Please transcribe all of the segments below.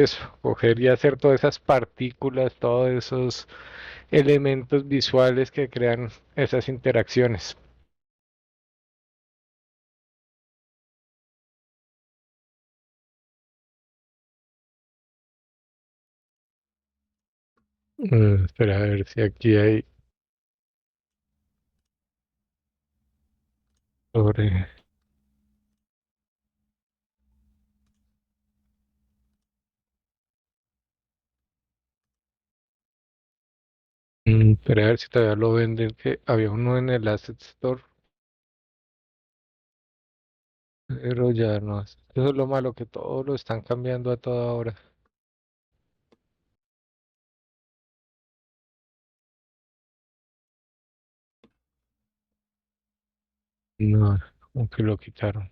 eso, coger y hacer todas esas partículas, todos esos elementos visuales que crean esas interacciones. Espera a ver si aquí hay sobre... espera a ver si todavía lo venden, que había uno en el Asset Store, pero ya no. Eso es lo malo, que todo lo están cambiando a toda hora. No, como que lo quitaron.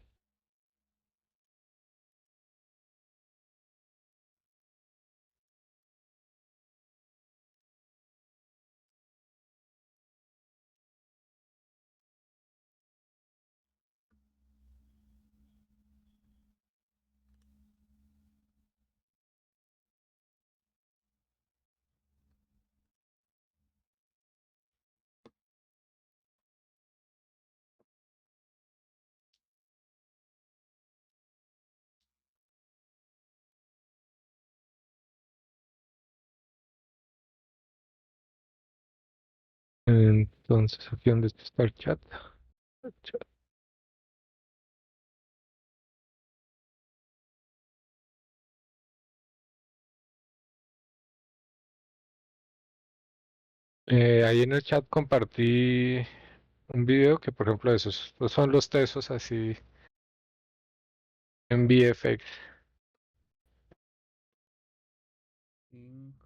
Entonces, aquí donde está el chat. Chat. Ahí en el chat compartí un video que, por ejemplo, esos son los tesos así en VFX. Cinco.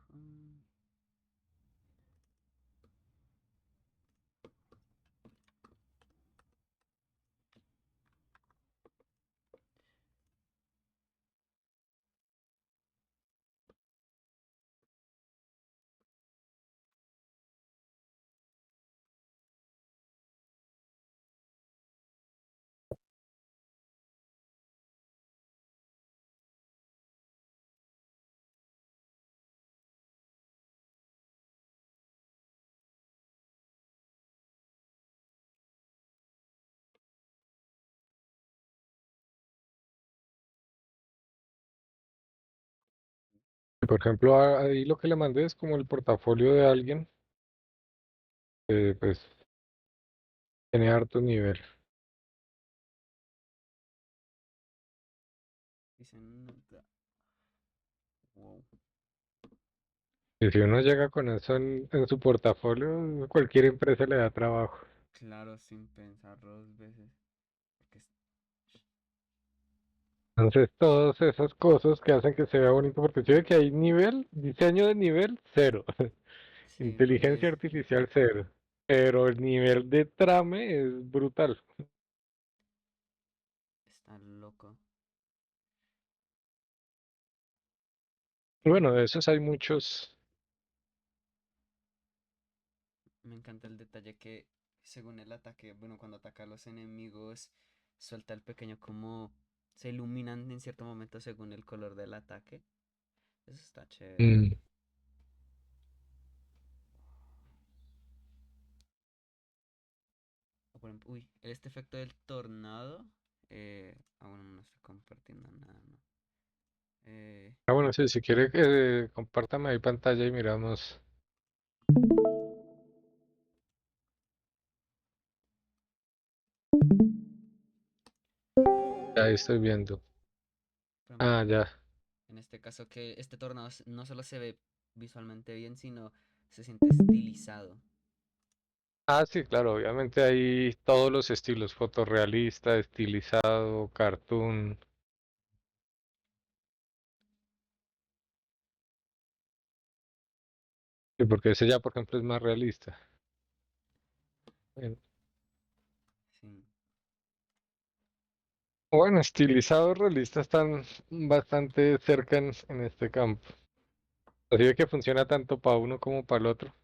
Por ejemplo, ahí lo que le mandé es como el portafolio de alguien que pues tiene harto nivel. Dicen nota. Wow. Y si uno llega con eso en su portafolio, cualquier empresa le da trabajo. Claro, sin pensarlo dos veces. Porque Entonces, todas esas cosas que hacen que se vea bonito, porque si ve que hay nivel, diseño de nivel cero, sí, porque inteligencia artificial cero, pero el nivel de trame es brutal. está loco. Bueno, de esos hay muchos. Me encanta el detalle que, según el ataque, bueno, cuando ataca a los enemigos, suelta el pequeño como se iluminan en cierto momento según el color del ataque. Eso está chévere. mm, O por ejemplo, uy, este efecto del tornado. Bueno, no estoy compartiendo nada, ¿no? Eh, bueno, sí, si quiere, compártame ahí pantalla y miramos. Ahí estoy viendo. por Ah, ejemplo, ya. en este caso que este tornado no solo se ve visualmente bien, sino se siente estilizado. Ah, sí, claro, obviamente hay todos los estilos, fotorrealista, estilizado, cartoon, sí, porque ese ya, por ejemplo, es más realista. Sí. Bueno, estilizado, realista están bastante cerca en este campo. Así de que funciona tanto para uno como para el otro.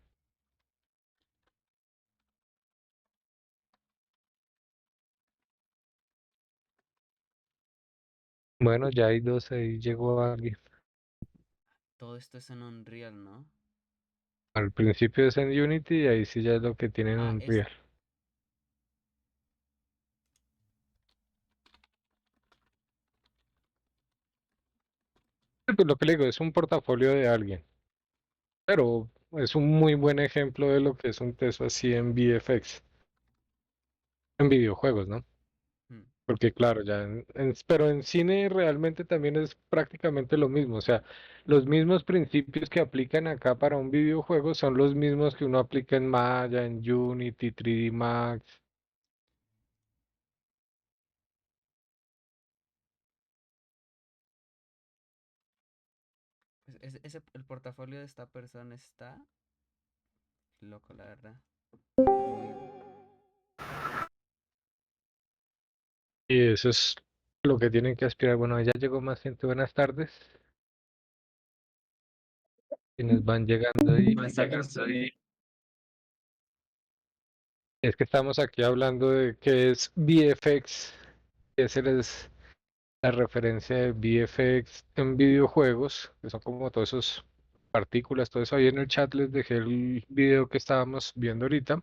Bueno, ya hay dos, ahí llegó alguien. todo esto es en Unreal, ¿no? Al principio es en Unity y ahí sí ya es lo que tienen Ah, Unreal. Pues lo que le digo es un portafolio de alguien, pero es un muy buen ejemplo de lo que es un texto así en VFX, en videojuegos, ¿no? mm, Porque claro, ya pero en cine realmente también es prácticamente lo mismo, o sea, los mismos principios que aplican acá para un videojuego son los mismos que uno aplica en Maya, en Unity, 3D Max. pues el portafolio de esta persona está loco, la verdad. Muy... Y eso es lo que tienen que aspirar. Bueno, ya llegó más gente. Buenas tardes. Quienes van llegando ahí. Es que estamos aquí hablando de qué es VFX. Esa es la referencia de VFX en videojuegos, que son como todos esos partículas, todo eso. Ahí en el chat les dejé el video que estábamos viendo ahorita.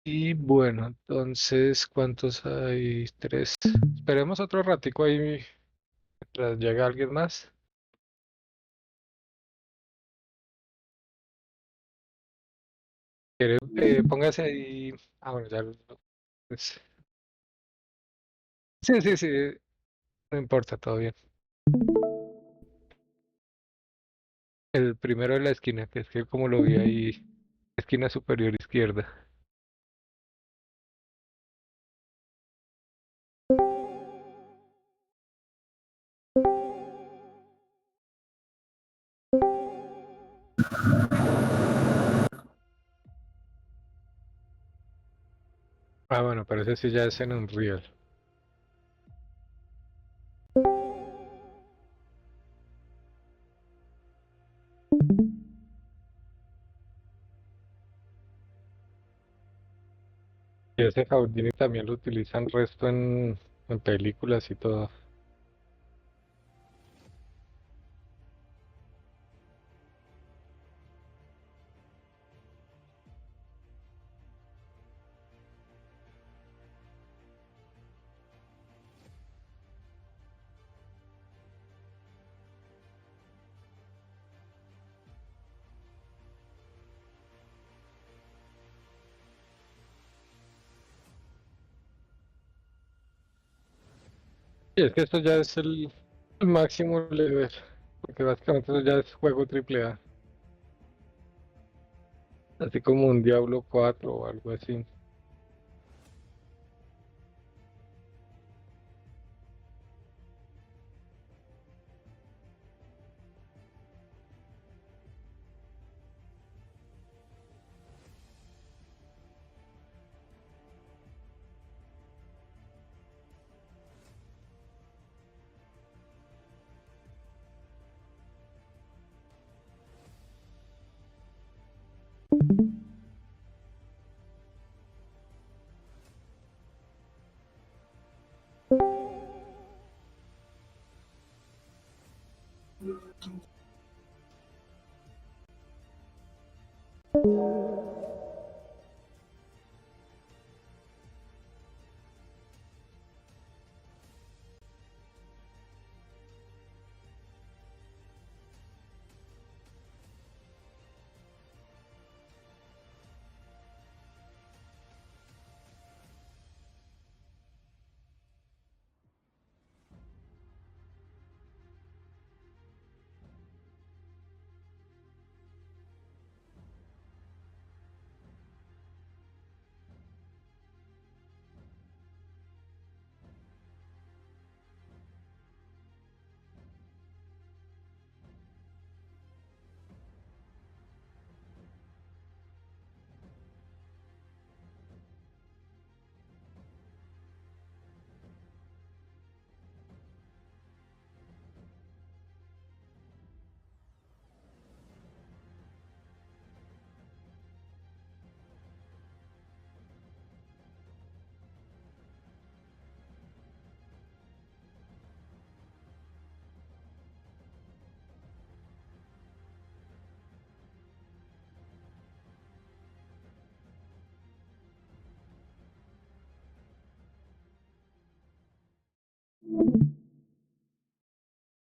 Y bueno, entonces, ¿cuántos hay? Tres. Esperemos otro ratico ahí mientras llega alguien más. Póngase ahí. Ah, bueno, ya. Pues, sí, sí, sí. No importa, todo bien. El primero de la esquina, que es que como lo vi ahí, esquina superior izquierda. Ah, bueno, pero ese sí ya es en Unreal. Y ese Houdini también lo utilizan resto en películas y todo. Y es que esto ya es el máximo level, porque básicamente eso ya es juego triple A, así como un Diablo 4 o algo así.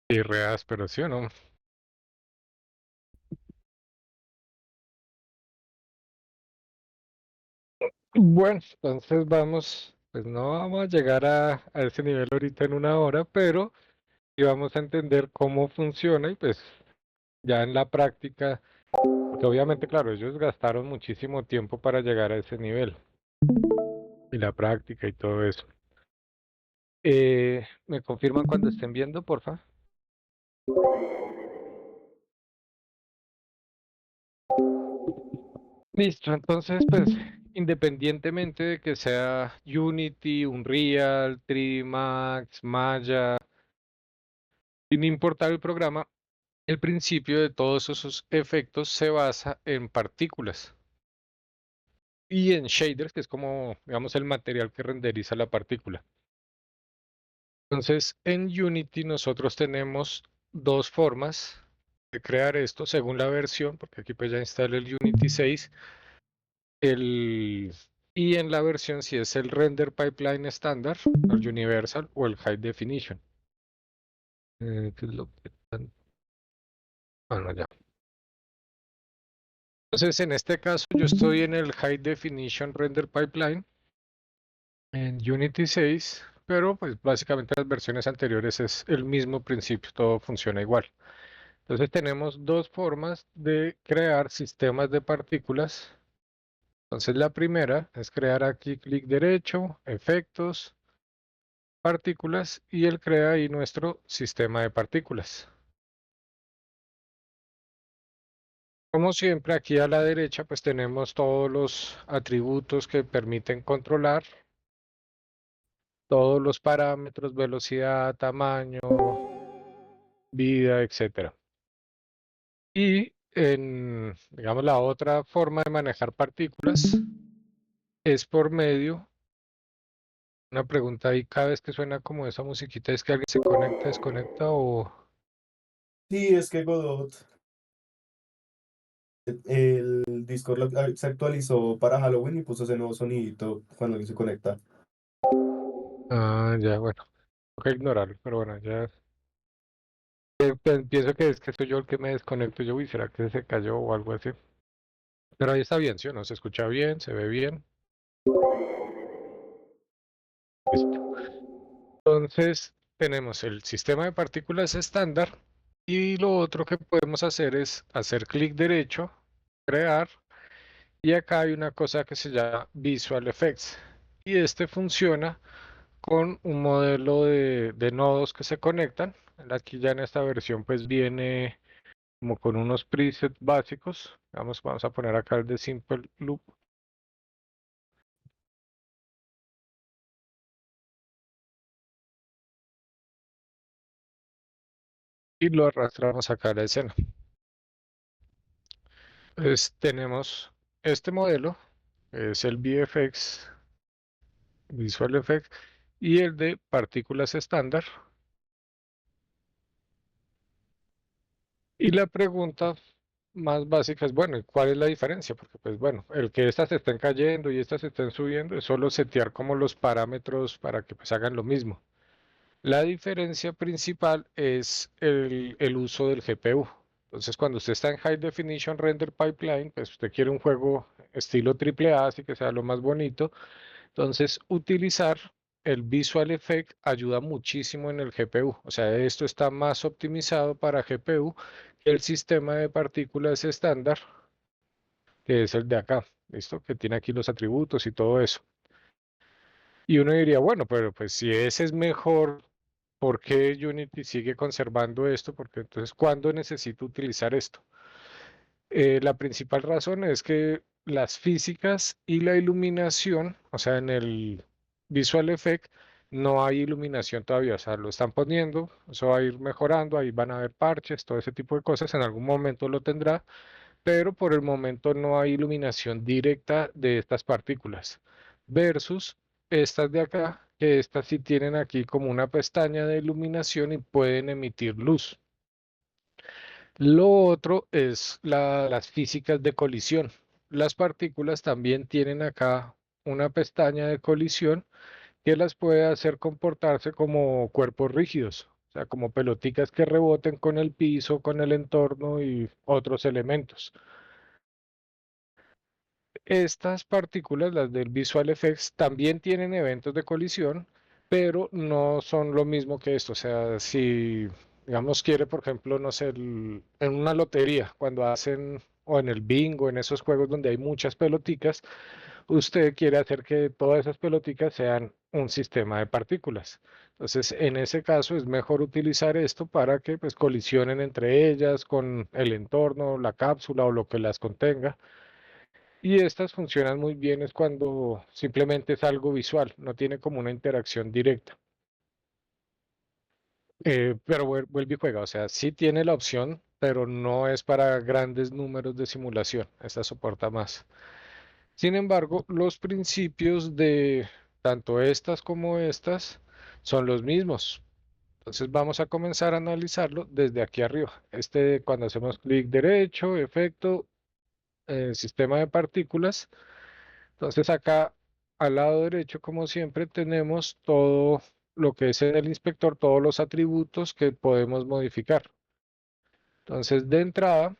Y re áspero, ¿sí o no? Bueno, entonces vamos, pues no vamos a llegar a ese nivel ahorita en una hora, pero sí vamos a entender cómo funciona y pues ya en la práctica, porque obviamente, claro, ellos gastaron muchísimo tiempo para llegar a ese nivel y la práctica y todo eso. ¿Me confirman cuando estén viendo, porfa? Listo, entonces, pues, independientemente de que sea Unity, Unreal, 3D Max, Maya, sin importar el programa, el principio de todos esos efectos se basa en partículas y en shaders, que es como, digamos, el material que renderiza la partícula. Entonces, en Unity nosotros tenemos dos formas de crear esto según la versión, porque aquí pues ya instalé el Unity 6. El, y en la versión si es el render pipeline estándar, el universal o el high definition. ¿Qué es lo que bueno, ya. Entonces, en este caso, yo estoy en el high definition render pipeline en Unity 6, pero pues básicamente las versiones anteriores es el mismo principio, todo funciona igual. Entonces tenemos dos formas de crear sistemas de partículas. Entonces la primera es crear aquí clic derecho, efectos, partículas y él crea ahí nuestro sistema de partículas. Como siempre, aquí a la derecha pues tenemos todos los atributos que permiten controlar todos los parámetros, velocidad, tamaño, vida, etcétera. Y en, digamos, la otra forma de manejar partículas es por medio, una pregunta ahí, cada vez que suena como esa musiquita, ¿es que alguien se conecta, desconecta o...? Sí, es que Godot, el Discord se actualizó para Halloween y puso ese nuevo sonidito cuando alguien se conecta. Ah, ya, bueno, tengo que ignorarlo, pero bueno, ya pienso que es que soy yo el que me desconecto. Yo, uy, ¿será que se cayó o algo así? Pero ahí está bien, ¿sí o no? Se escucha bien, se ve bien. Listo. Entonces, tenemos el sistema de partículas estándar y lo otro que podemos hacer es hacer clic derecho, crear, y acá hay una cosa que se llama Visual Effects. Y este funciona con un modelo de nodos que se conectan. Aquí ya en esta versión pues viene como con unos presets básicos. Vamos a poner acá el de Simple Loop y lo arrastramos acá a la escena. Entonces tenemos este modelo, es el VFX, Visual Effects, y el de partículas estándar. Y la pregunta más básica es, bueno, ¿y cuál es la diferencia? Porque, pues bueno, el que estas estén cayendo y estas estén subiendo es solo setear como los parámetros para que pues hagan lo mismo. La diferencia principal es el uso del GPU. Entonces, cuando usted está en High Definition Render Pipeline, pues usted quiere un juego estilo AAA, así que sea lo más bonito. Entonces, utilizar el Visual Effect ayuda muchísimo en el GPU. O sea, esto está más optimizado para GPU que el sistema de partículas estándar, que es el de acá, ¿listo? Que tiene aquí los atributos y todo eso. Y uno diría, bueno, pero pues si ese es mejor, ¿por qué Unity sigue conservando esto? Porque entonces, ¿cuándo necesito utilizar esto? La principal razón es que las físicas y la iluminación, o sea, en el Visual Effect no hay iluminación todavía, o sea, lo están poniendo, eso va a ir mejorando, ahí van a haber parches, todo ese tipo de cosas, en algún momento lo tendrá, pero por el momento no hay iluminación directa de estas partículas, versus estas de acá, que estas sí tienen aquí como una pestaña de iluminación y pueden emitir luz. Lo otro es las físicas de colisión. Las partículas también tienen acá una pestaña de colisión que las puede hacer comportarse como cuerpos rígidos. O sea, como peloticas que reboten con el piso, con el entorno y otros elementos. Estas partículas, las del Visual Effects, también tienen eventos de colisión, pero no son lo mismo que esto. O sea, si, digamos, quiere, por ejemplo, no sé, en una lotería, cuando hacen, o en el bingo, en esos juegos donde hay muchas peloticas, usted quiere hacer que todas esas peloticas sean un sistema de partículas. Entonces, en ese caso es mejor utilizar esto para que pues colisionen entre ellas con el entorno, la cápsula o lo que las contenga. Y estas funcionan muy bien es cuando simplemente es algo visual, no tiene como una interacción directa. Pero vuelve y juega, o sea, sí tiene la opción, pero no es para grandes números de simulación. Esta soporta más. Sin embargo, los principios de tanto estas como estas son los mismos. Entonces vamos a comenzar a analizarlo desde aquí arriba. Cuando hacemos clic derecho, efecto, sistema de partículas. Entonces acá al lado derecho, como siempre, tenemos todo lo que es en el inspector, todos los atributos que podemos modificar. Entonces de entrada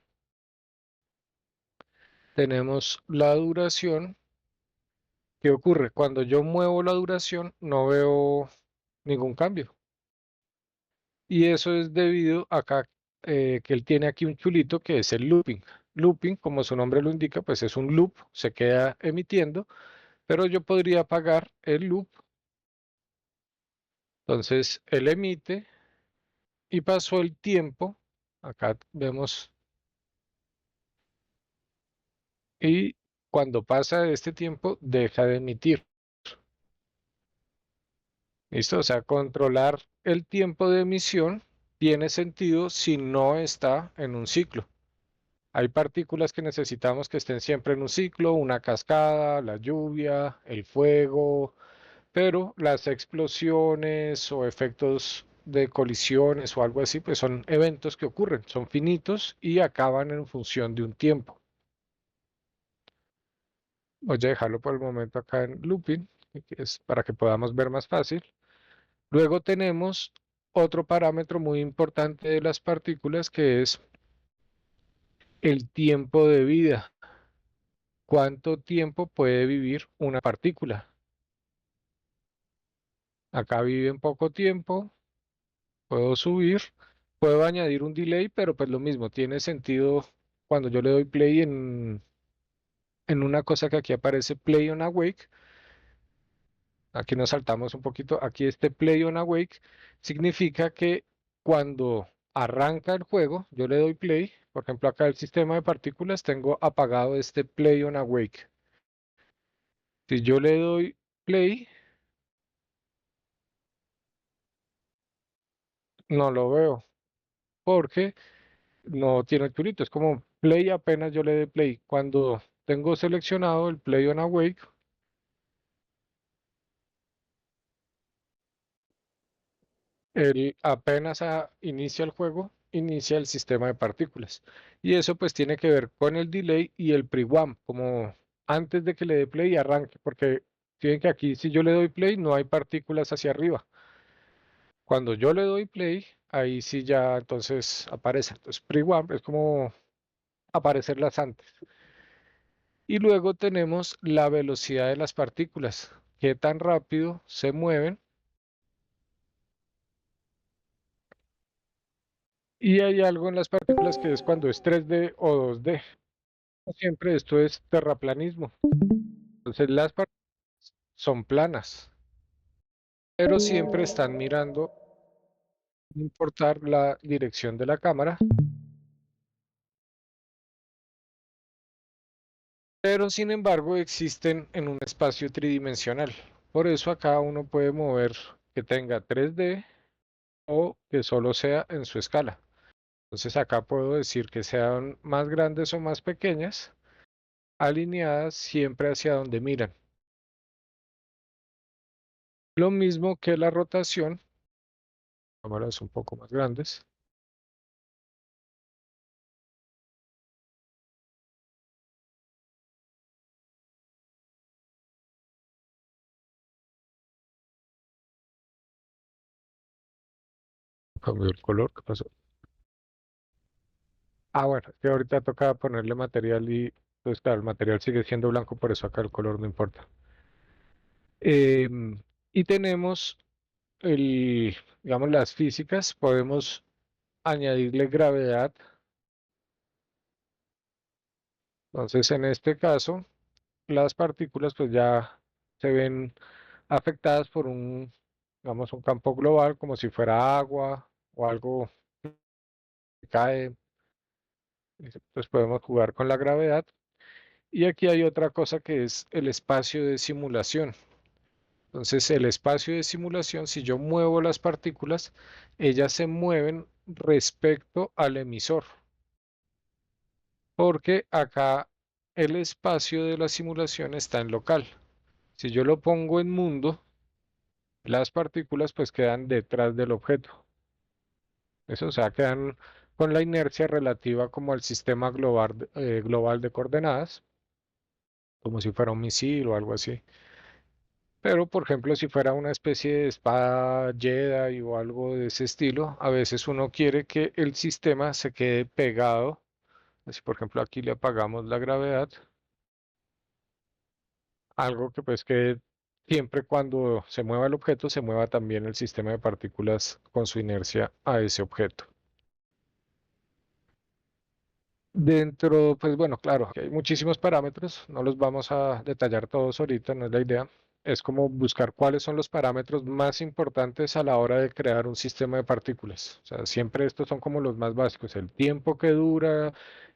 tenemos la duración. ¿Qué ocurre? Cuando yo muevo la duración no veo ningún cambio. Y eso es debido acá que él tiene aquí un chulito que es el looping. Looping, como su nombre lo indica, pues es un loop, se queda emitiendo, pero yo podría apagar el loop. Entonces él emite y pasó el tiempo. Acá vemos y cuando pasa este tiempo deja de emitir. ¿Listo? O sea, controlar el tiempo de emisión tiene sentido si no está en un ciclo. Hay partículas que necesitamos que estén siempre en un ciclo, una cascada, la lluvia, el fuego, pero las explosiones o efectos de colisiones o algo así, pues son eventos que ocurren, son finitos y acaban en función de un tiempo. Voy a dejarlo por el momento acá en looping, que es para que podamos ver más fácil. Luego tenemos otro parámetro muy importante de las partículas que es el tiempo de vida. ¿Cuánto tiempo puede vivir una partícula? Acá vive en poco tiempo, puedo subir, puedo añadir un delay, pero pues lo mismo, tiene sentido cuando yo le doy play en una cosa que aquí aparece play on awake. Aquí nos saltamos un poquito, aquí este play on awake significa que cuando arranca el juego, yo le doy play, por ejemplo acá el sistema de partículas tengo apagado este play on awake. Si yo le doy play, no lo veo porque no tiene el chulito, es como play apenas yo le dé play. Cuando tengo seleccionado el play on awake, él apenas inicia el juego, inicia el sistema de partículas. Y eso pues tiene que ver con el delay y el pre-one, como antes de que le dé play arranque, porque tienen que aquí si yo le doy play no hay partículas hacia arriba. Cuando yo le doy play, ahí sí ya entonces aparece. Entonces pre-one es como aparecerlas antes. Y luego tenemos la velocidad de las partículas, qué tan rápido se mueven. Y hay algo en las partículas que es cuando es 3D o 2D. Siempre esto es terraplanismo. Entonces las partículas son planas, pero siempre están mirando, sin importar la dirección de la cámara, pero sin embargo existen en un espacio tridimensional. Por eso acá uno puede mover que tenga 3D o que solo sea en su escala. Entonces acá puedo decir que sean más grandes o más pequeñas, alineadas siempre hacia donde miran. Lo mismo que la rotación, cámaras un poco más grandes. Cambió el color, ¿qué pasó? Ah, bueno, es que ahorita toca ponerle material y pues claro, el material sigue siendo blanco, por eso acá el color no importa. Y tenemos digamos, las físicas, podemos añadirle gravedad. Entonces, en este caso, las partículas pues ya se ven afectadas por digamos, un campo global, como si fuera agua o algo que cae. Pues podemos jugar con la gravedad. Y aquí hay otra cosa que es el espacio de simulación. Entonces, el espacio de simulación, si yo muevo las partículas, ellas se mueven respecto al emisor, porque acá el espacio de la simulación está en local. Si yo lo pongo en mundo, las partículas pues quedan detrás del objeto. Eso, o sea, quedan con la inercia relativa como al sistema global de coordenadas, como si fuera un misil o algo así. Pero, por ejemplo, si fuera una especie de espada Jedi o algo de ese estilo, a veces uno quiere que el sistema se quede pegado. Así, por ejemplo, aquí le apagamos la gravedad, algo que pues que siempre cuando se mueva el objeto, se mueva también el sistema de partículas con su inercia a ese objeto. Dentro, pues bueno, claro, hay muchísimos parámetros, no los vamos a detallar todos ahorita, no es la idea. Es como buscar cuáles son los parámetros más importantes a la hora de crear un sistema de partículas. O sea, siempre estos son como los más básicos, el tiempo que dura,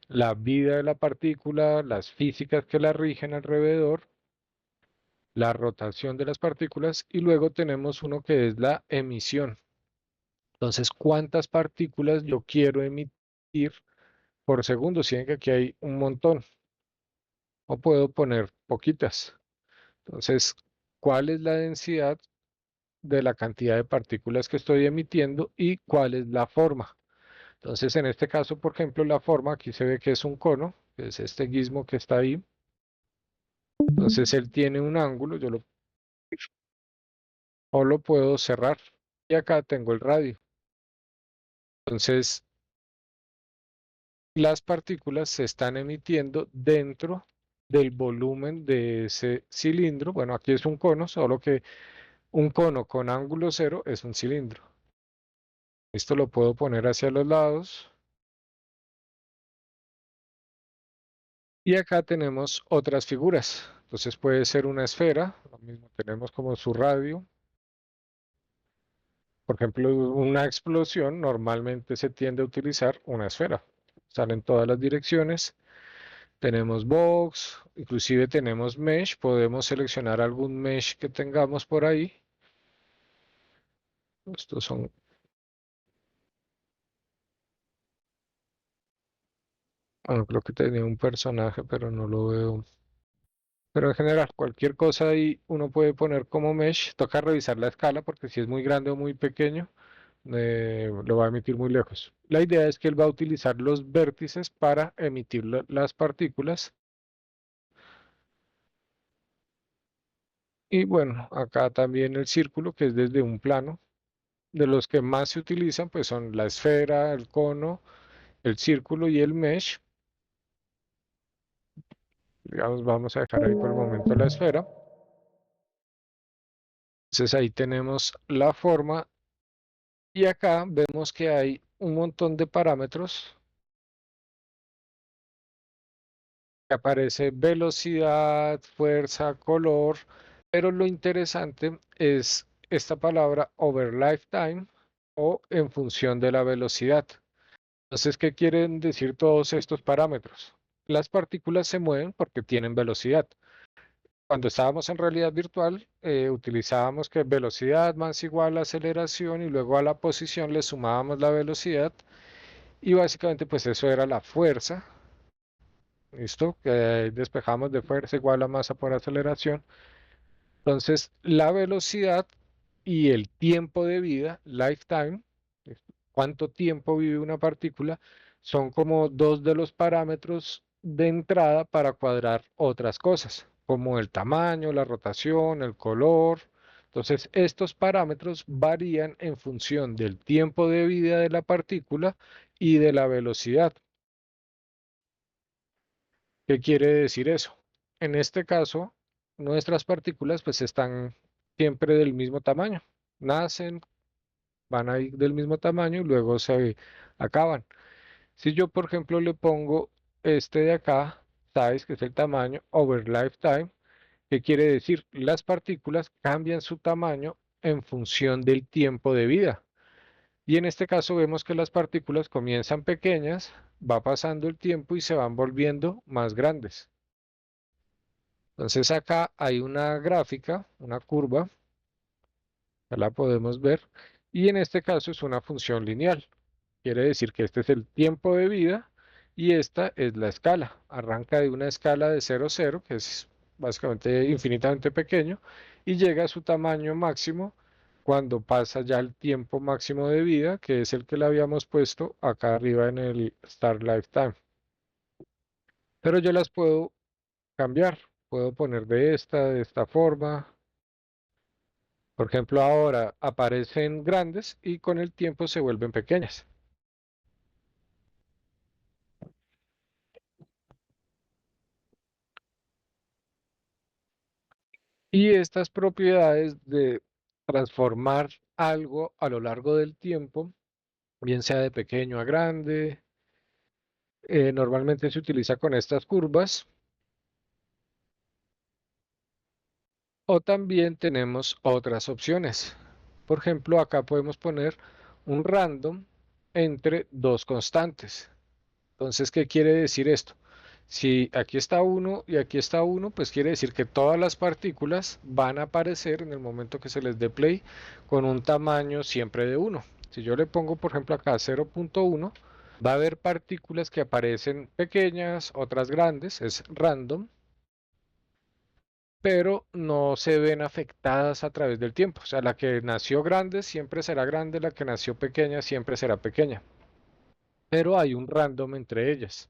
la vida de la partícula, las físicas que la rigen alrededor, la rotación de las partículas y luego tenemos uno que es la emisión. Entonces, ¿cuántas partículas yo quiero emitir por segundo? Si ven que aquí hay un montón, o puedo poner poquitas. Entonces, ¿cuál es la densidad de la cantidad de partículas que estoy emitiendo y cuál es la forma? Entonces, en este caso, por ejemplo, la forma, aquí se ve que es un cono, que es este gizmo que está ahí. Entonces, él tiene un ángulo, o lo puedo cerrar. Y acá tengo el radio. Entonces, las partículas se están emitiendo dentro del volumen de ese cilindro. Bueno, aquí es un cono, solo que un cono con ángulo cero es un cilindro. Esto lo puedo poner hacia los lados. Y acá tenemos otras figuras. Entonces puede ser una esfera, lo mismo tenemos como su radio. Por ejemplo, una explosión normalmente se tiende a utilizar una esfera. Sale en todas las direcciones. Tenemos box, inclusive tenemos mesh. Podemos seleccionar algún mesh que tengamos por ahí. Estos son, creo que tenía un personaje, pero no lo veo. Pero en general, cualquier cosa ahí uno puede poner como mesh. Toca revisar la escala porque si es muy grande o muy pequeño, lo va a emitir muy lejos. La idea es que él va a utilizar los vértices para emitir las partículas. Y bueno, acá también el círculo, que es desde un plano. De los que más se utilizan, pues son la esfera, el cono, el círculo y el mesh. Digamos, vamos a dejar ahí por el momento la esfera. Entonces ahí tenemos la forma y acá vemos que hay un montón de parámetros. Aparece velocidad, fuerza, color, pero lo interesante es esta palabra over lifetime o en función de la velocidad. Entonces, ¿qué quieren decir todos estos parámetros? Las partículas se mueven porque tienen velocidad. Cuando estábamos en realidad virtual, utilizábamos que velocidad más igual a aceleración y luego a la posición le sumábamos la velocidad y básicamente pues eso era la fuerza. ¿Listo? Que despejamos de fuerza igual a masa por aceleración. Entonces, la velocidad y el tiempo de vida, lifetime, cuánto tiempo vive una partícula, son como dos de los parámetros de entrada para cuadrar otras cosas, como el tamaño, la rotación, el color. Entonces, estos parámetros varían en función del tiempo de vida de la partícula y de la velocidad. ¿Qué quiere decir eso? En este caso, nuestras partículas pues están siempre del mismo tamaño. Nacen, van a ir del mismo tamaño y luego se acaban. Si yo, por ejemplo, le pongo este de acá, size, que es el tamaño, over lifetime, ¿qué quiere decir? Las partículas cambian su tamaño en función del tiempo de vida. Y en este caso vemos que las partículas comienzan pequeñas, va pasando el tiempo y se van volviendo más grandes. Entonces acá hay una gráfica, una curva, ya la podemos ver, y en este caso es una función lineal. Quiere decir que este es el tiempo de vida y esta es la escala. Arranca de una escala de 0 a 0, que es básicamente infinitamente pequeño, y llega a su tamaño máximo cuando pasa ya el tiempo máximo de vida, que es el que le habíamos puesto acá arriba en el Start Lifetime. Pero yo las puedo cambiar. Puedo poner de esta forma. Por ejemplo, ahora aparecen grandes y con el tiempo se vuelven pequeñas. Y estas propiedades de transformar algo a lo largo del tiempo, bien sea de pequeño a grande, normalmente se utiliza con estas curvas. O también tenemos otras opciones. Por ejemplo, acá podemos poner un random entre dos constantes. Entonces, ¿qué quiere decir esto? Si aquí está uno y aquí está uno, pues quiere decir que todas las partículas van a aparecer en el momento que se les dé play con un tamaño siempre de 1. Si yo le pongo, por ejemplo, acá 0.1, va a haber partículas que aparecen pequeñas, otras grandes, es random, pero no se ven afectadas a través del tiempo. O sea, la que nació grande siempre será grande, la que nació pequeña siempre será pequeña. Pero hay un random entre ellas.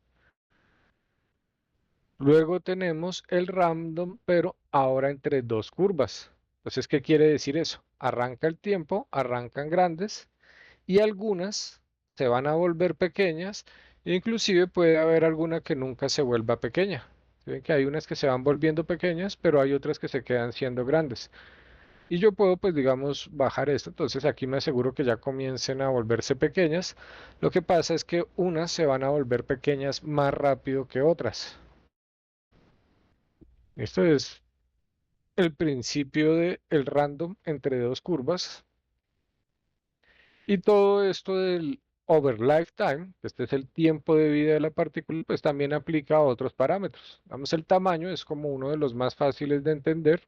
Luego tenemos el random, pero ahora entre dos curvas. Entonces, ¿qué quiere decir eso? Arranca el tiempo, arrancan grandes y algunas se van a volver pequeñas. E inclusive puede haber alguna que nunca se vuelva pequeña. ¿Sí ven que hay unas que se van volviendo pequeñas, pero hay otras que se quedan siendo grandes? Y yo puedo, pues digamos, bajar esto. Entonces aquí me aseguro que ya comiencen a volverse pequeñas. Lo que pasa es que unas se van a volver pequeñas más rápido que otras. Esto es el principio de el random entre dos curvas. Y todo esto del over lifetime, que este es el tiempo de vida de la partícula, pues también aplica a otros parámetros. Vamos, el tamaño es como uno de los más fáciles de entender,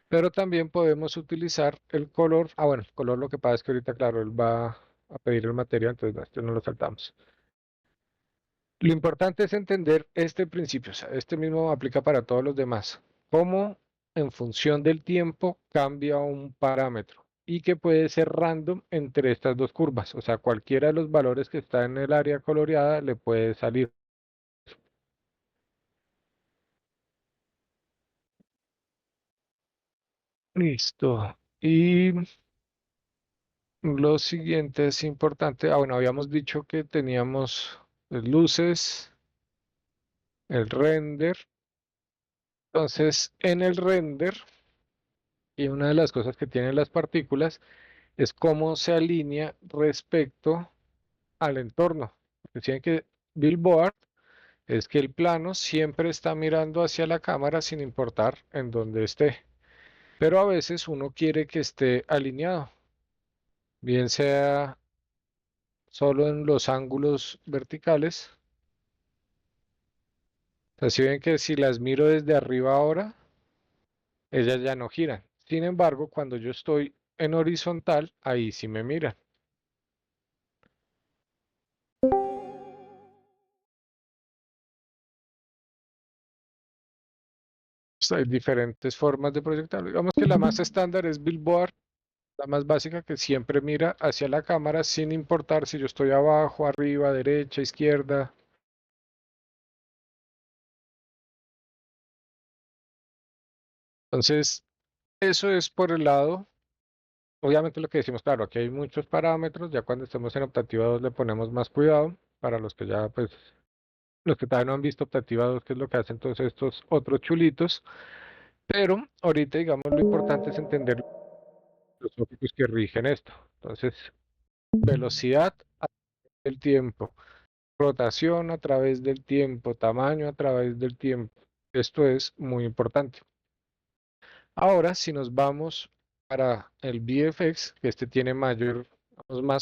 pero también podemos utilizar el color. Ah, bueno, el color lo que pasa es que ahorita, claro, él va a pedir el material, entonces no, esto no lo saltamos. Lo importante es entender este principio, o sea, este mismo aplica para todos los demás. Cómo en función del tiempo cambia un parámetro y que puede ser random entre estas dos curvas. O sea, cualquiera de los valores que está en el área coloreada le puede salir. Listo. Y lo siguiente es importante. Ah, bueno, habíamos dicho que teníamos luces, el render. Entonces, en el render, y una de las cosas que tienen las partículas es cómo se alinea respecto al entorno. Decían que Billboard es que el plano siempre está mirando hacia la cámara sin importar en dónde esté. Pero a veces uno quiere que esté alineado, bien sea solo en los ángulos verticales. O sea, si ven que si las miro desde arriba ahora, ellas ya no giran. Sin embargo, cuando yo estoy en horizontal, ahí sí me miran. Hay diferentes formas de proyectarlo. Digamos que la más estándar es Billboard, la más básica, que siempre mira hacia la cámara sin importar si yo estoy abajo, arriba, derecha, izquierda. Entonces, eso es por el lado, obviamente lo que decimos, claro, aquí hay muchos parámetros, ya cuando estemos en Optativa 2 le ponemos más cuidado, para los que ya, pues, los que todavía no han visto Optativa 2, que es lo que hacen todos estos otros chulitos, pero ahorita, digamos, lo importante es entender los tópicos que rigen esto. Entonces, velocidad a través del tiempo, rotación a través del tiempo, tamaño a través del tiempo. Esto es muy importante. Ahora, si nos vamos para el VFX, que este tiene más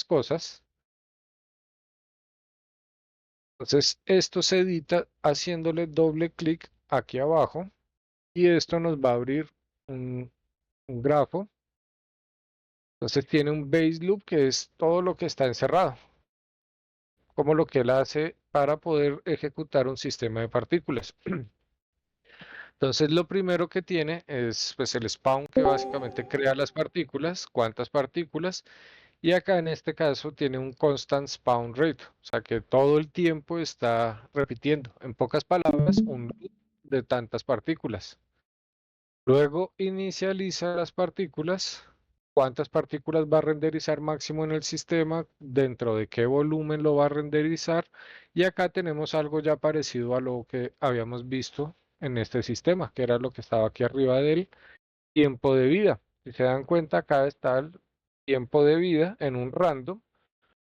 cosas, entonces esto se edita haciéndole doble clic aquí abajo y esto nos va a abrir un, un grafo. Entonces tiene un base loop que es todo lo que está encerrado, como lo que él hace para poder ejecutar un sistema de partículas. Entonces lo primero que tiene es pues el spawn que básicamente crea las partículas, cuántas partículas, y acá en este caso tiene un constant spawn rate, o sea que todo el tiempo está repitiendo, en pocas palabras, un loop de tantas partículas. Luego inicializa las partículas, cuántas partículas va a renderizar máximo en el sistema, dentro de qué volumen lo va a renderizar, y acá tenemos algo ya parecido a lo que habíamos visto en este sistema, que era lo que estaba aquí arriba del tiempo de vida. Si se dan cuenta, acá está el tiempo de vida en un random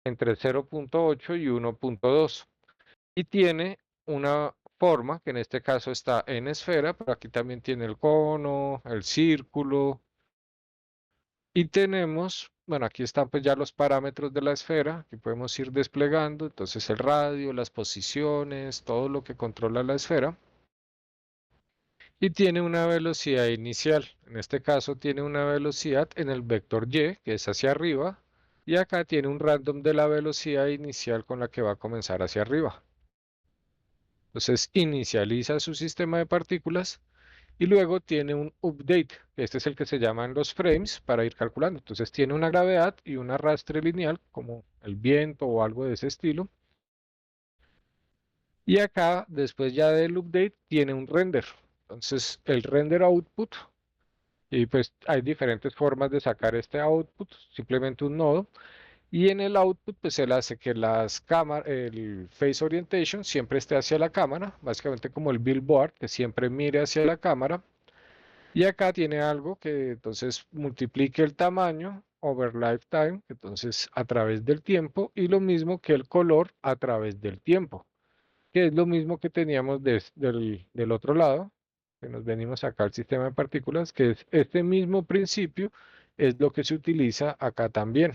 entre 0.8 y 1.2 y tiene una forma que en este caso está en esfera, pero aquí también tiene el cono, el círculo y tenemos, bueno, aquí están pues ya los parámetros de la esfera que podemos ir desplegando, entonces el radio, las posiciones, todo lo que controla la esfera y tiene una velocidad inicial. En este caso tiene una velocidad en el vector y, que es hacia arriba, y acá tiene un random de la velocidad inicial con la que va a comenzar hacia arriba. Entonces inicializa su sistema de partículas y luego tiene un update, que este es el que se llaman los frames para ir calculando. Entonces tiene una gravedad y un arrastre lineal, como el viento o algo de ese estilo. Y acá, después ya del update, tiene un render. Entonces el render output, y pues hay diferentes formas de sacar este output, simplemente un nodo. Y en el output, pues él hace que las cámaras, el face orientation siempre esté hacia la cámara, básicamente como el billboard, que siempre mire hacia la cámara. Y acá tiene algo que entonces multiplique el tamaño over lifetime, entonces a través del tiempo, y lo mismo que el color a través del tiempo, que es lo mismo que teníamos del otro lado, que nos venimos acá al sistema de partículas, que es este mismo principio, es lo que se utiliza acá también.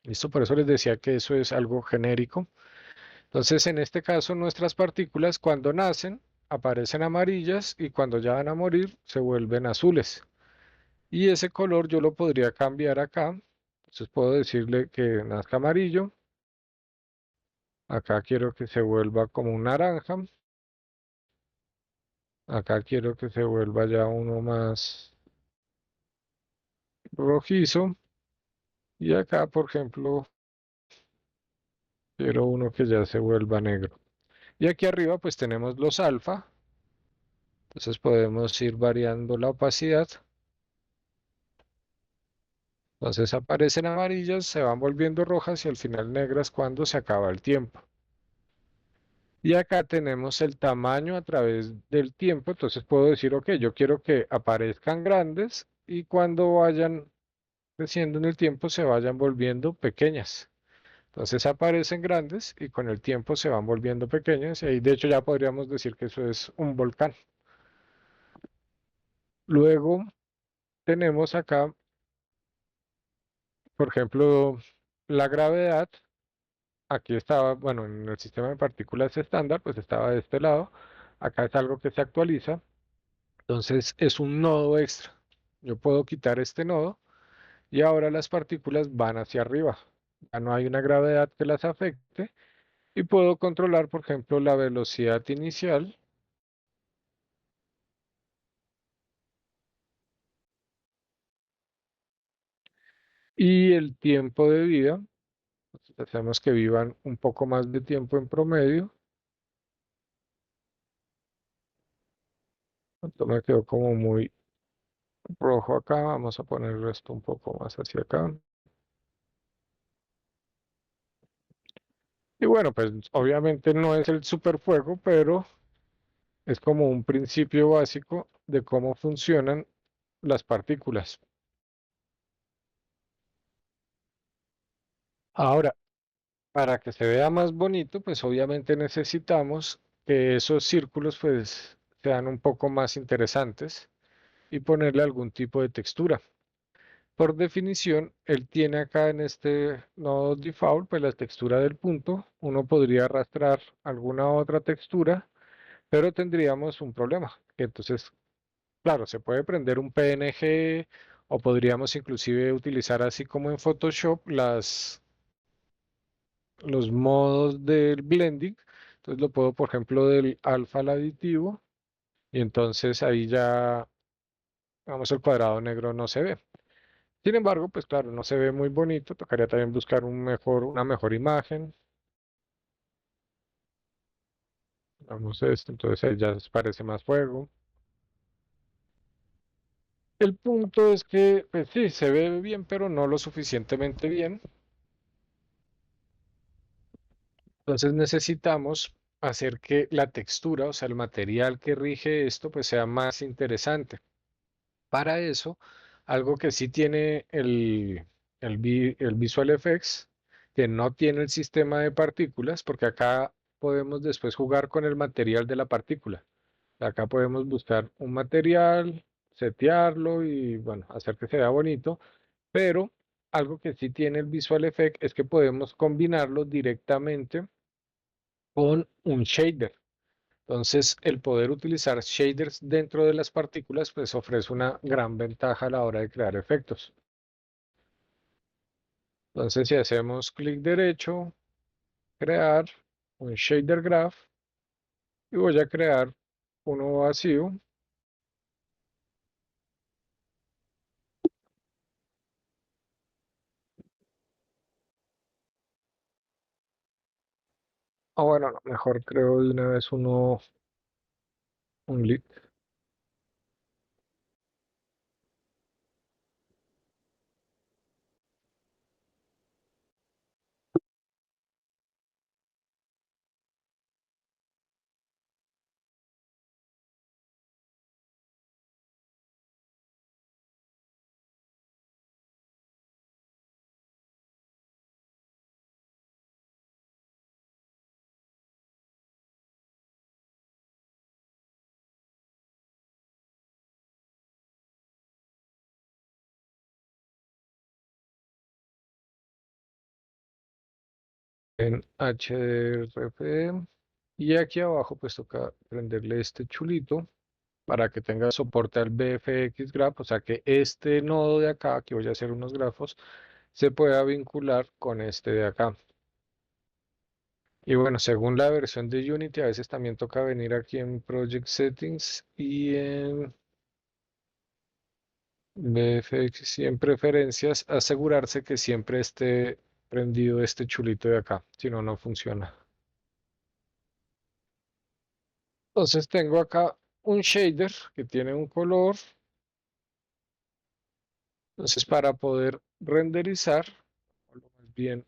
Listo, por eso les decía que eso es algo genérico. Entonces, en este caso, nuestras partículas cuando nacen aparecen amarillas y cuando ya van a morir se vuelven azules. Y ese color yo lo podría cambiar acá. Entonces puedo decirle que nazca amarillo. Acá quiero que se vuelva como un naranja. Acá quiero que se vuelva ya uno más rojizo. Y acá, por ejemplo, quiero uno que ya se vuelva negro. Y aquí arriba pues tenemos los alfa. Entonces podemos ir variando la opacidad. Entonces aparecen amarillas, se van volviendo rojas y al final negras cuando se acaba el tiempo. Y acá tenemos el tamaño a través del tiempo. Entonces puedo decir, ok, yo quiero que aparezcan grandes y cuando vayan creciendo en el tiempo se vayan volviendo pequeñas. Entonces aparecen grandes y con el tiempo se van volviendo pequeñas. Y ahí de hecho ya podríamos decir que eso es un volcán. Luego tenemos acá, por ejemplo, la gravedad. Aquí estaba, bueno, en el sistema de partículas estándar, pues estaba de este lado. Acá es algo que se actualiza. Entonces es un nodo extra. Yo puedo quitar este nodo y ahora las partículas van hacia arriba. Ya no hay una gravedad que las afecte y puedo controlar, por ejemplo, la velocidad inicial y el tiempo de vida. Entonces, hacemos que vivan un poco más de tiempo en promedio. Esto me quedó como muy rojo acá, vamos a poner esto un poco más hacia acá. Y bueno, pues obviamente no es el superfuego, pero es como un principio básico de cómo funcionan las partículas. Ahora, para que se vea más bonito, pues obviamente necesitamos que esos círculos pues sean un poco más interesantes y ponerle algún tipo de textura. Por definición, él tiene acá en este nodo default, pues la textura del punto. Uno podría arrastrar alguna otra textura, pero tendríamos un problema. Entonces, claro, se puede prender un PNG o podríamos inclusive utilizar así como en Photoshop los modos del blending. Entonces lo puedo, por ejemplo, del alfa al aditivo y entonces ahí ya, vamos, el cuadrado negro no se ve. Sin embargo, pues claro, no se ve muy bonito. Tocaría también buscar una mejor imagen. Vamos esto, entonces ahí ya parece más fuego. El punto es que, pues sí, se ve bien, pero no lo suficientemente bien. Entonces necesitamos hacer que la textura, o sea, el material que rige esto, pues sea más interesante. Para eso, algo que sí tiene el Visual Effects, que no tiene el sistema de partículas, porque acá podemos después jugar con el material de la partícula. Acá podemos buscar un material, setearlo y bueno, hacer que se vea bonito, pero algo que sí tiene el Visual Effect es que podemos combinarlo directamente con un shader. Entonces, el poder utilizar shaders dentro de las partículas, pues ofrece una gran ventaja a la hora de crear efectos. Entonces, si hacemos clic derecho, crear un shader graph y voy a crear uno vacío. O bueno, no, mejor creo de una vez un lead. En HDRP. Y aquí abajo pues toca prenderle este chulito para que tenga soporte al BFX Graph, o sea que este nodo de acá, que voy a hacer unos grafos, se pueda vincular con este de acá. Y bueno, según la versión de Unity, a veces también toca venir aquí en Project Settings y en BFX y en Preferencias, asegurarse que siempre esté prendido este chulito de acá, si no, no funciona. Entonces tengo acá un shader que tiene un color. Entonces para poder renderizar, o más bien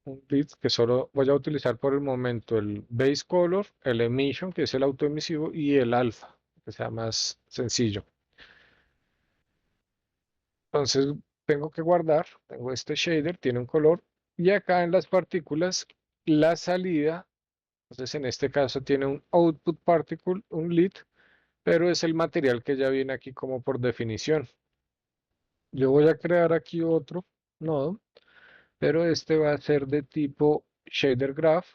un grid que solo voy a utilizar por el momento el base color, el emission, que es el autoemisivo, y el alfa, que sea más sencillo. Entonces tengo que guardar, tengo este shader, tiene un color, y acá en las partículas, la salida, entonces en este caso tiene un output particle, un lead, pero es el material que ya viene aquí como por definición. Yo voy a crear aquí otro nodo, pero este va a ser de tipo shader graph.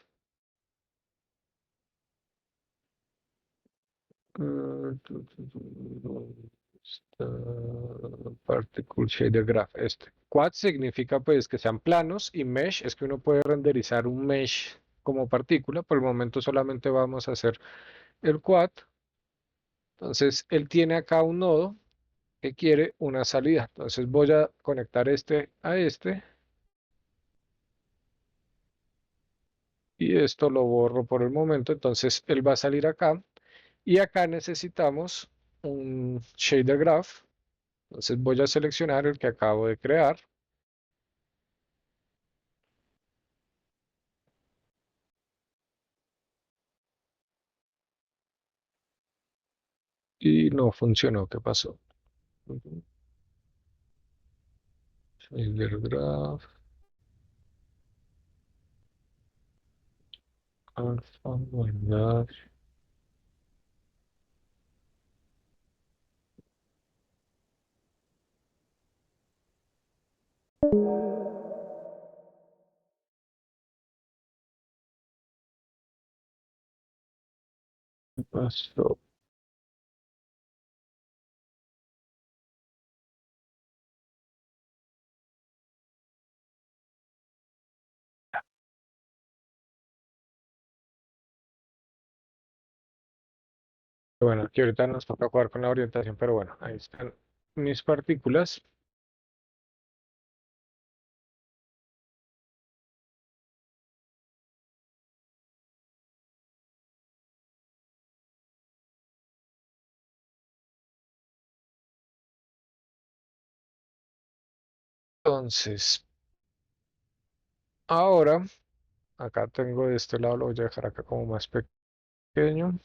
Particle Shader Graph, este. Quad significa pues que sean planos y mesh es que uno puede renderizar un mesh como partícula. Por el momento solamente vamos a hacer el quad. Entonces él tiene acá un nodo que quiere una salida. Entonces voy a conectar este a este y esto lo borro por el momento. Entonces él va a salir acá y acá necesitamos un shader graph. Entonces voy a seleccionar el que acabo de crear. Y no funcionó. ¿Qué pasó? Shader Graph, Alpha, guardar. ¿Qué pasó? Bueno, aquí ahorita nos toca jugar con la orientación, pero bueno, ahí están mis partículas. Entonces, ahora, acá tengo de este lado, lo voy a dejar acá como más pequeño.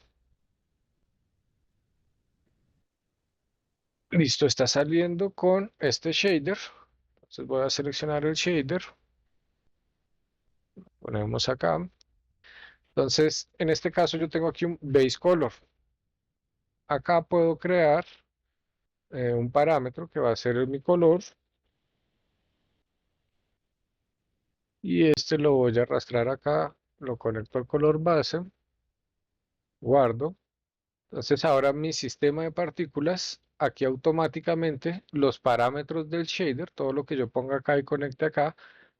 Listo, está saliendo con este shader. Entonces voy a seleccionar el shader. Ponemos acá. Entonces, en este caso yo tengo aquí un base color. Acá puedo crear un parámetro que va a ser mi color. Y este lo voy a arrastrar acá. Lo conecto al color base. Guardo. Entonces ahora mi sistema de partículas, aquí automáticamente los parámetros del shader, todo lo que yo ponga acá y conecte acá,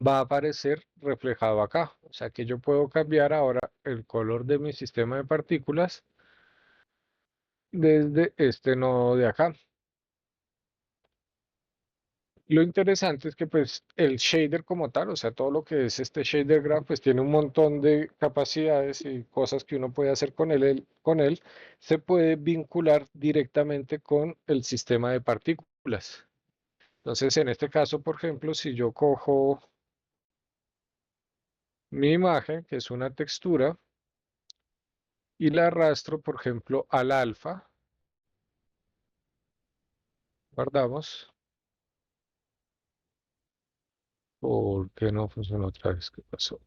va a aparecer reflejado acá. O sea que yo puedo cambiar ahora el color de mi sistema de partículas desde este nodo de acá. Lo interesante es que pues el shader como tal, o sea, todo lo que es este shader graph, pues tiene un montón de capacidades y cosas que uno puede hacer con él, se puede vincular directamente con el sistema de partículas. Entonces, en este caso, por ejemplo, si yo cojo mi imagen, que es una textura, y la arrastro, por ejemplo, al alfa, guardamos, ¿por qué no funcionó otra vez? ¿Qué pasó?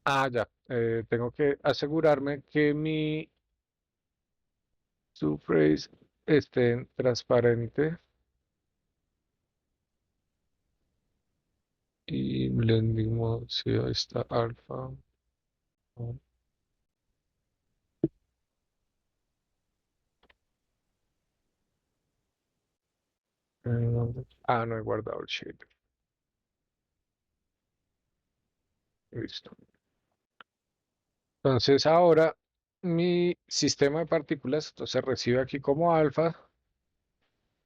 Ah, ya, tengo que asegurarme que mi Surface esté transparente y blending mode, sí, ahí está alfa. No he guardado el shader. Listo. Entonces ahora mi sistema de partículas entonces recibe aquí como alfa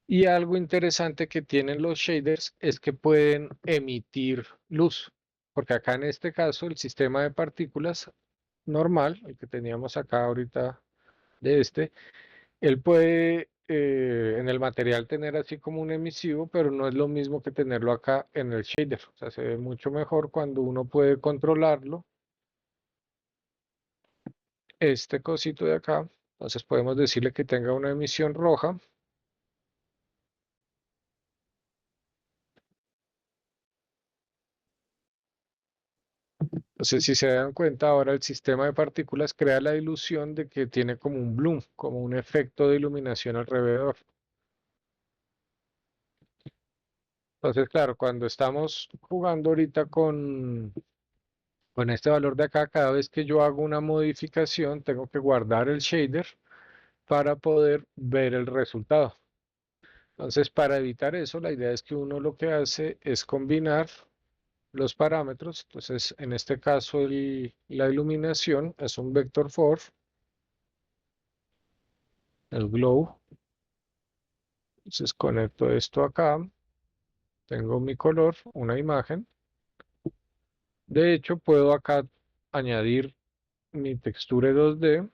y algo interesante que tienen los shaders es que pueden emitir luz, porque acá en este caso el sistema de partículas normal, el que teníamos acá ahorita de este, él puede en el material tener así como un emisivo, pero no es lo mismo que tenerlo acá en el shader. O sea, se ve mucho mejor cuando uno puede controlarlo. Este cosito de acá, entonces podemos decirle que tenga una emisión roja. Entonces, si se dan cuenta, ahora el sistema de partículas crea la ilusión de que tiene como un bloom, como un efecto de iluminación alrededor. Entonces, claro, cuando estamos jugando ahorita con este valor de acá, cada vez que yo hago una modificación, tengo que guardar el shader para poder ver el resultado. Entonces, para evitar eso, la idea es que uno lo que hace es combinar los parámetros. Entonces, en este caso, la iluminación es un vector for, el glow. Entonces, conecto esto acá. Tengo mi color, una imagen. De hecho, puedo acá añadir mi textura 2D.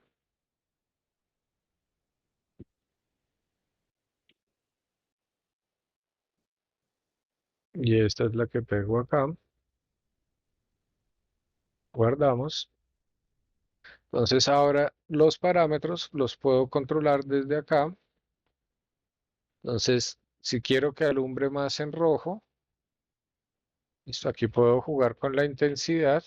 Y esta es la que pego acá. Guardamos. Entonces ahora los parámetros los puedo controlar desde acá. Entonces, si quiero que alumbre más en rojo, listo, aquí puedo jugar con la intensidad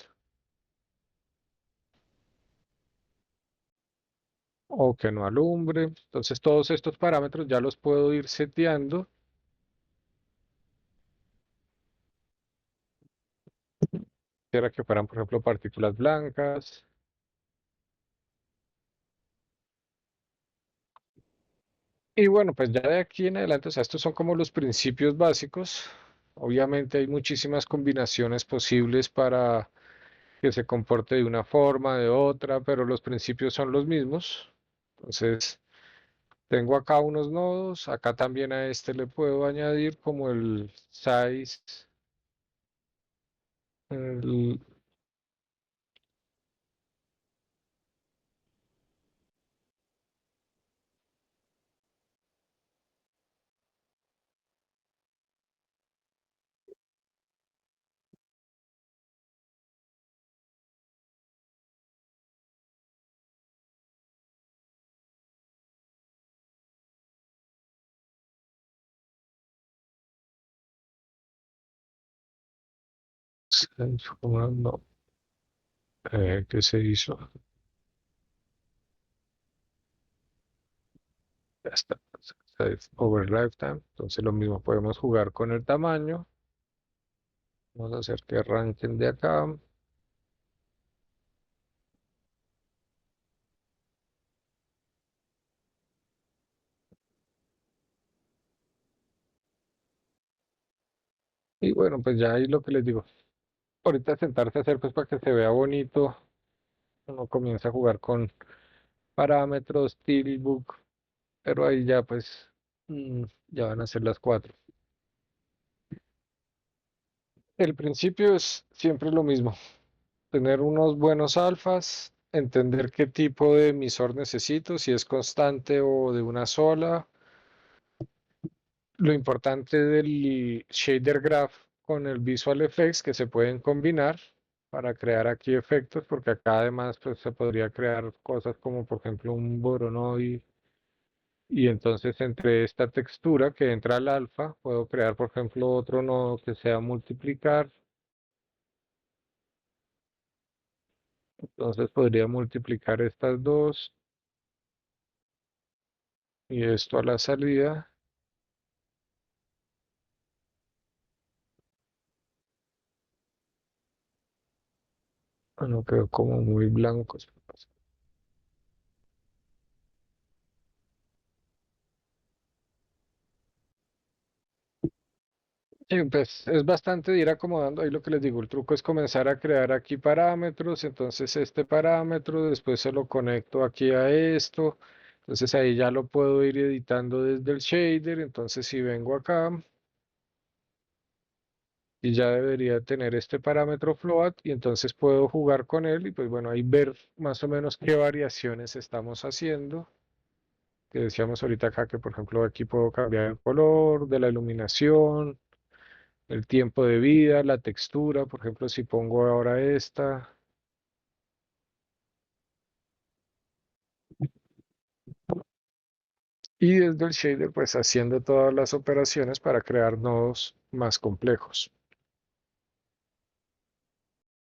o que no alumbre. Entonces todos estos parámetros ya los puedo ir seteando. Quisiera que fueran, por ejemplo, partículas blancas. Y bueno, pues ya de aquí en adelante, o sea, estos son como los principios básicos. Obviamente hay muchísimas combinaciones posibles para que se comporte de una forma, de otra, pero los principios son los mismos. Entonces, tengo acá unos nodos, acá también a este le puedo añadir como el size, el- no, ¿qué se hizo? Ya está. Size over lifetime. Entonces lo mismo podemos jugar con el tamaño. Vamos a hacer que arranquen de acá. Y bueno, pues ya ahí lo que les digo. Ahorita sentarse a hacer pues para que se vea bonito. Uno comienza a jugar con parámetros, Steelbook, pero ahí ya pues ya van a ser las 4. El principio es siempre lo mismo, tener unos buenos alfas, entender qué tipo de emisor necesito, si es constante o de una sola. Lo importante del shader graph con el Visual Effects que se pueden combinar para crear aquí efectos, porque acá además pues, se podría crear cosas como por ejemplo un Voronoi y entonces entre esta textura que entra al alfa puedo crear por ejemplo otro nodo que sea multiplicar. Entonces podría multiplicar estas dos y esto a la salida. No quedó como muy blanco. Sí, pues es bastante de ir acomodando. Ahí lo que les digo, el truco es comenzar a crear aquí parámetros. Entonces este parámetro, después se lo conecto aquí a esto. Entonces ahí ya lo puedo ir editando desde el shader. Entonces si vengo acá y ya debería tener este parámetro float y entonces puedo jugar con él y pues bueno, ahí ver más o menos qué variaciones estamos haciendo. Que decíamos ahorita acá que por ejemplo aquí puedo cambiar el color de la iluminación, el tiempo de vida, la textura, por ejemplo si pongo ahora esta y desde el shader pues haciendo todas las operaciones para crear nodos más complejos.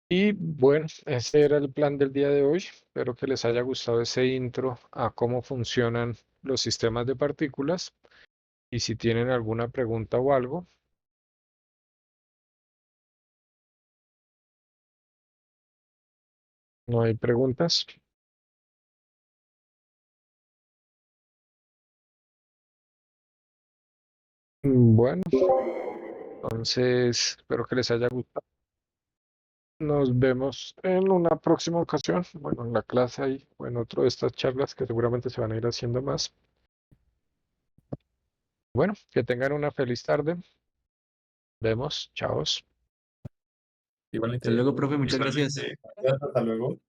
Y bueno, ese era el plan del día de hoy. Espero que les haya gustado ese intro a cómo funcionan los sistemas de partículas. Y si tienen alguna pregunta o algo, no hay preguntas. Bueno, entonces espero que les haya gustado. Nos vemos en una próxima ocasión, bueno, en la clase ahí o en otro de estas charlas que seguramente se van a ir haciendo más. Bueno, que tengan una feliz tarde. Vemos, chao. Igualmente, Hasta luego, profe, muchas gracias. igualmente. Gracias, hasta luego.